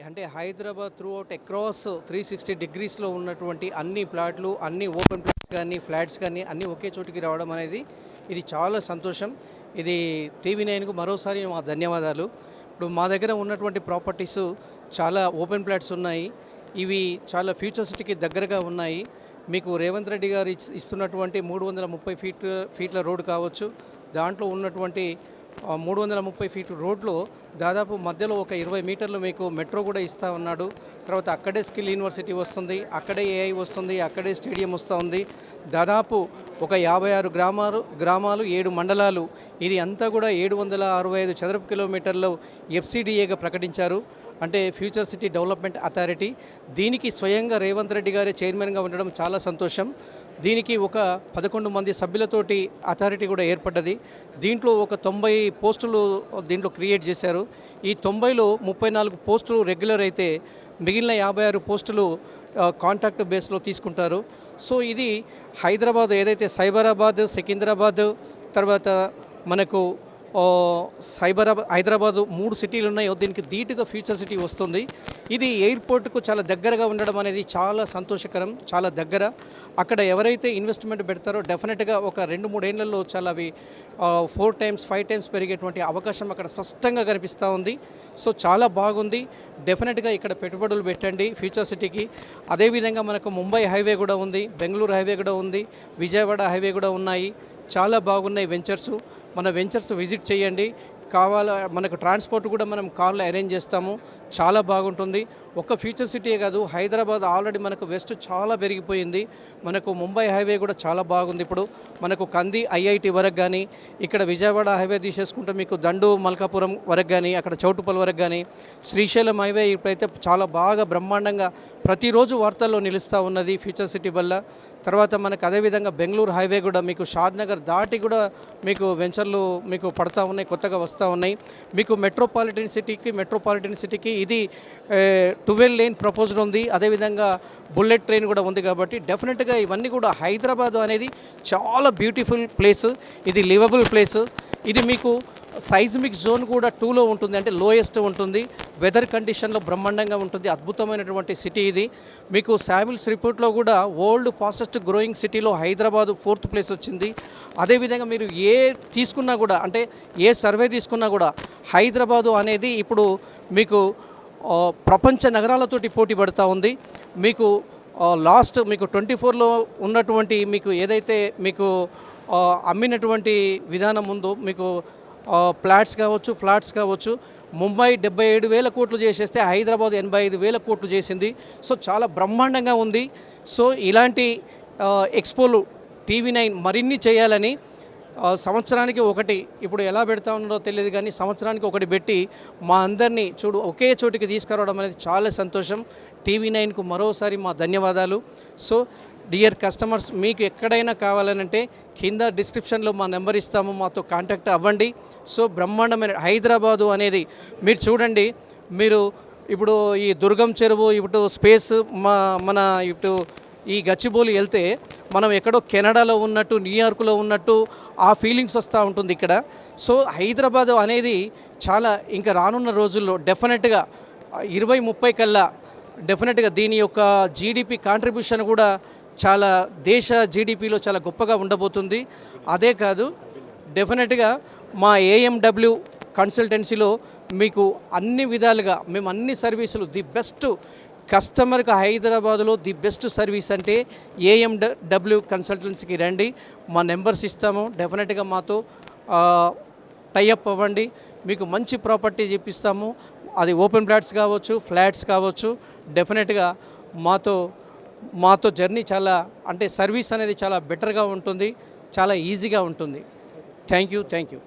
అంటే Hyderabad throughout across 360 డిగ్రీస్లో ఉన్నటువంటి అన్ని ప్లాట్లు, అన్ని ఓపెన్ ప్లాట్స్ కానీ, ఫ్లాట్స్ కానీ అన్నీ ఒకే చోటికి రావడం అనేది ఇది చాలా సంతోషం. ఇది టీవీ నైన్కు మరోసారి మా ధన్యవాదాలు. ఇప్పుడు మా దగ్గర ఉన్నటువంటి ప్రాపర్టీస్ చాలా ఓపెన్ ప్లాట్స్ ఉన్నాయి. ఇవి చాలా ఫ్యూచర్ సిటీకి దగ్గరగా ఉన్నాయి. మీకు రేవంత్ రెడ్డి గారు ఇస్తున్నటువంటి 330 ఫీట్ల రోడ్డు కావచ్చు, దాంట్లో ఉన్నటువంటి 330 ఫీట్ రోడ్లో దాదాపు మధ్యలో ఒక 20 మీటర్లు మీకు మెట్రో కూడా ఇస్తూ ఉన్నాడు. తర్వాత అక్కడే స్కిల్ యూనివర్సిటీ వస్తుంది, అక్కడే ఏఐ వస్తుంది, అక్కడే స్టేడియం వస్తూ ఉంది. దాదాపు ఒక 56 గ్రామాలు 7 మండలాలు, ఇది అంతా కూడా 765 చదరపు కిలోమీటర్లు ఎఫ్సిడిఏగా ప్రకటించారు. అంటే ఫ్యూచర్ సిటీ డెవలప్మెంట్ అథారిటీ. దీనికి స్వయంగా రేవంత్ రెడ్డి గారే చైర్మన్గా ఉండడం చాలా సంతోషం. దీనికి ఒక 11 మంది సభ్యులతోటి అథారిటీ కూడా ఏర్పడ్డది. దీంట్లో ఒక 90 పోస్టులు దీంట్లో క్రియేట్ చేశారు. ఈ 90లో 34 పోస్టులు రెగ్యులర్ అయితే మిగిలిన 56 పోస్టులు కాంట్రాక్ట్ బేస్లో తీసుకుంటారు. సో ఇది హైదరాబాద్ ఏదైతే సైబరాబాద్, సికింద్రాబాద్, తర్వాత మనకు హైదరాబాద్ 3 సిటీలు ఉన్నాయో దీనికి ధీటుగా ఫ్యూచర్ సిటీ వస్తుంది. ఇది ఎయిర్పోర్ట్కు చాలా దగ్గరగా ఉండడం అనేది చాలా సంతోషకరం, చాలా దగ్గర. అక్కడ ఎవరైతే ఇన్వెస్ట్మెంట్ పెడతారో డెఫినెట్గా ఒక 2-3 ఏళ్లలో చాలా అవి 4 టైమ్స్ 5 టైమ్స్ పెరిగేటువంటి అవకాశం అక్కడ స్పష్టంగా కనిపిస్తూ ఉంది. సో చాలా బాగుంది. డెఫినెట్గా ఇక్కడ పెట్టుబడులు పెట్టండి ఫ్యూచర్ సిటీకి. అదేవిధంగా మనకు ముంబై హైవే కూడా ఉంది, బెంగళూరు హైవే కూడా ఉంది, విజయవాడ హైవే కూడా ఉన్నాయి. చాలా బాగున్నాయి వెంచర్స్. మన వెంచర్స్ విజిట్ చేయండి. మనకు ట్రాన్స్పోర్ట్ కూడా మనం కార్లో అరేంజ్ చేస్తాము. చాలా బాగుంటుంది. ఒక్క ఫ్యూచర్ సిటీ కాదు, హైదరాబాద్ ఆల్రెడీ మనకు వెస్ట్ చాలా పెరిగిపోయింది. మనకు ముంబై హైవే కూడా చాలా బాగుంది. ఇప్పుడు మనకు కంది ఐఐటి వరకు కానీ, ఇక్కడ విజయవాడ హైవే తీసేసుకుంటే మీకు దండు మల్కాపురం వరకు కానీ, అక్కడ చౌటుపల్ వరకు కానీ, శ్రీశైలం హైవే ఇప్పుడైతే చాలా బాగా బ్రహ్మాండంగా ప్రతిరోజు వార్తల్లో నిలుస్తూ ఉన్నది ఫ్యూచర్ సిటీ వల్ల. తర్వాత మనకు అదేవిధంగా బెంగళూరు హైవే కూడా మీకు షాద్నగర్ దాటి కూడా మీకు వెంచర్లు మీకు పడతా ఉన్నాయి, కొత్తగా వస్తూ ఉన్నాయి. మీకు మెట్రోపాలిటన్ సిటీకి ఇది 12 లేన్ ప్రపోజల్ ఉంది. అదేవిధంగా బుల్లెట్ ట్రైన్ కూడా ఉంది. కాబట్టి డెఫినెట్గా ఇవన్నీ కూడా హైదరాబాద్ అనేది చాలా బ్యూటిఫుల్ ప్లేస్. ఇది లివబుల్ ప్లేస్. ఇది మీకు సైజ్మిక్ జోన్ కూడా 2లో ఉంటుంది, అంటే లోయెస్ట్ ఉంటుంది. వెదర్ కండిషన్లో బ్రహ్మాండంగా ఉంటుంది. అద్భుతమైనటువంటి సిటీ ఇది. మీకు శావిల్స్ రిపోర్ట్లో కూడా వరల్డ్ ఫాస్టెస్ట్ గ్రోయింగ్ సిటీలో హైదరాబాదు 4th ప్లేస్ వచ్చింది. అదేవిధంగా మీరు ఏ తీసుకున్నా కూడా, అంటే ఏ సర్వే తీసుకున్నా కూడా హైదరాబాదు అనేది ఇప్పుడు మీకు ప్రపంచ నగరాలతోటి పోటీ పడుతూ ఉంది. మీకు లాస్ట్ మీకు 24లో ఉన్నటువంటి మీకు ఏదైతే మీకు అమ్మినటువంటి విధానం ఉందో, మీకు ఫ్లాట్స్ కావచ్చు, ముంబై 77,000 కోట్లు చేసేస్తే హైదరాబాద్ 85,000 కోట్లు చేసింది. సో చాలా బ్రహ్మాండంగా ఉంది. సో ఇలాంటి ఎక్స్పోలు TV9 మరిన్ని చేయాలని సంవత్సరానికి ఒకటి, ఇప్పుడు ఎలా పెడతా ఉన్నారో తెలియదు కానీ సంవత్సరానికి ఒకటి పెట్టి మా అందరినీ ఒకే చోటికి తీసుకురావడం అనేది చాలా సంతోషం. TV9కు మరోసారి మా ధన్యవాదాలు. సో డియర్ కస్టమర్స్, మీకు ఎక్కడైనా కావాలనంటే కింద డిస్క్రిప్షన్లో మా నెంబర్ ఇస్తాము, మాతో కాంటాక్ట్ అవ్వండి. సో బ్రహ్మాండమైన హైదరాబాదు అనేది మీరు చూడండి. మీరు ఇప్పుడు ఈ దుర్గం చెరువు, ఇప్పుడు స్పేస్, మన ఇటు ఈ గచ్చిబౌలి వెళ్తే మనం ఎక్కడో కెనడాలో ఉన్నట్టు, న్యూయార్క్లో ఉన్నట్టు ఆ ఫీలింగ్స్ వస్తూ ఉంటుంది ఇక్కడ. సో హైదరాబాదు అనేది చాలా ఇంకా రానున్న రోజుల్లో డెఫినెట్గా 2030 కల్లా డెఫినెట్గా దీని యొక్క జీడిపి కాంట్రిబ్యూషన్ కూడా చాలా దేశ జీడిపిలో చాలా గొప్పగా ఉండబోతుంది. అదే కాదు, డెఫినెట్గా మా AMW కన్సల్టెన్సీలో మీకు అన్ని విధాలుగా మేము అన్ని సర్వీసులు ది బెస్ట్ కస్టమర్కి హైదరాబాదులో ది బెస్ట్ సర్వీస్ అంటే AMW కన్సల్టెన్సీకి రండి. మా నెంబర్స్ ఇస్తాము. డెఫినెట్గా మాతో టైఅప్ అవ్వండి. మీకు మంచి ప్రాపర్టీ చూపిస్తాము. అది ఓపెన్ ప్లాట్స్ కావచ్చు, ఫ్లాట్స్ కావచ్చు. డెఫినెట్గా మాతో జర్నీ చాలా, అంటే సర్వీస్ అనేది చాలా బెటర్గా ఉంటుంది, చాలా ఈజీగా ఉంటుంది. Thank you.